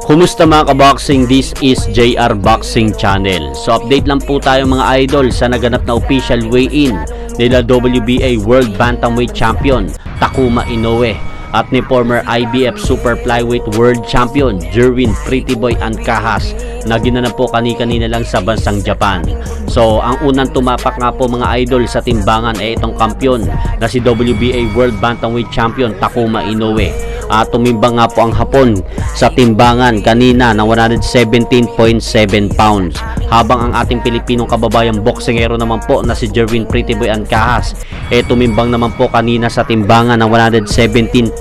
Kumusta mga kaboxing? This is JR Boxing Channel. So update lang po tayo mga idol sa naganap na official weigh-in nila WBA World Bantamweight Champion Takuma Inoue at ni former IBF Super Flyweight World Champion Jerwin Pretty Boy Ancajas na ginanap po kanina lang sa bansang Japan. So ang unang tumapak nga po mga idol sa timbangan ay itong kampiyon na si WBA World Bantamweight Champion Takuma Inoue. Tumimbang nga po ang Hapon sa timbangan kanina ng 117.7 pounds. Habang ang ating Pilipinong kababayang boksingero naman po na si Jerwin Pretty Boy Ancajas tumimbang naman po kanina sa timbangan ng 117.8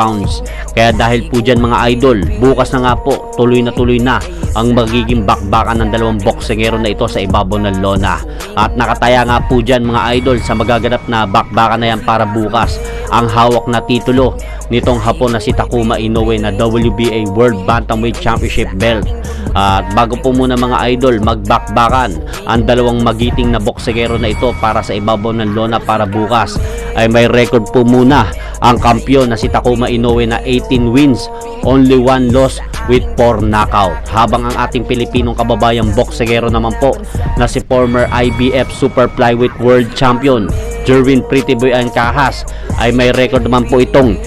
pounds. Kaya dahil po dyan mga idol, bukas na nga po tuloy na ang magiging bakbakan ng dalawang boksingero na ito sa ibabaw ng lona. At nakataya nga po dyan mga idol sa magaganap na bakbakan na yan para bukas ang hawak na titulo nitong Hapon na si Takuma Inoue na WBA World Bantamweight Championship belt. At bago po muna mga idol magbakbakan ang dalawang magiting na boksingero na ito para sa ibabaw ng lona para bukas, ay may record po muna ang kampiyon na si Takuma Inoue na 18 wins, only 1 loss with 4 knockout. Habang ang ating Pilipinong kababayang boksingero naman po na si former IBF Super Flyweight World Champion Jerwin Pretty Boy Ancajas ay may record naman po itong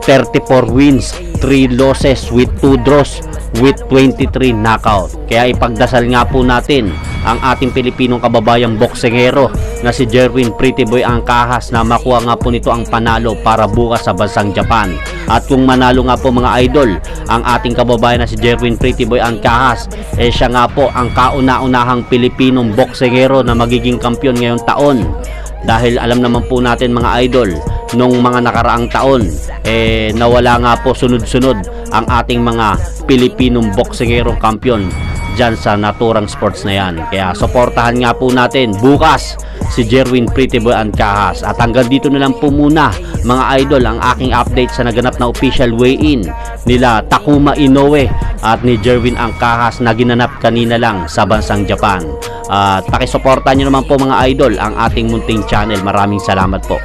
34 wins, 3 losses with 2 draws with 23 knockout. Kaya ipagdasal nga po natin ang ating Pilipinong kababayang boksingero na si Jerwin Pretty Boy Ancajas na makuha nga po nito ang panalo para bukas sa bansang Japan. At kung manalo nga po mga idol ang ating kababayan na si Jerwin Pretty Boy Ancajas, siya nga po ang kauna-unahang Pilipinong boksingero na magiging kampiyon ngayong taon. Dahil alam naman po natin mga idol, nung mga nakaraang taon nawala nga po sunod-sunod ang ating mga Pilipinong boksingerong kampiyon dyan sa naturang sports na yan. Kaya suportahan nga po natin bukas si Jerwin Pretty Boy Ancajas. At hanggang dito na lang po muna mga idol ang aking update sa naganap na official weigh-in nila Takuma Inoue at ni Jerwin Ancajas na ginanap kanina lang sa bansang Japan. At pakisuportahan nyo naman po mga idol ang ating munting channel. Maraming salamat po.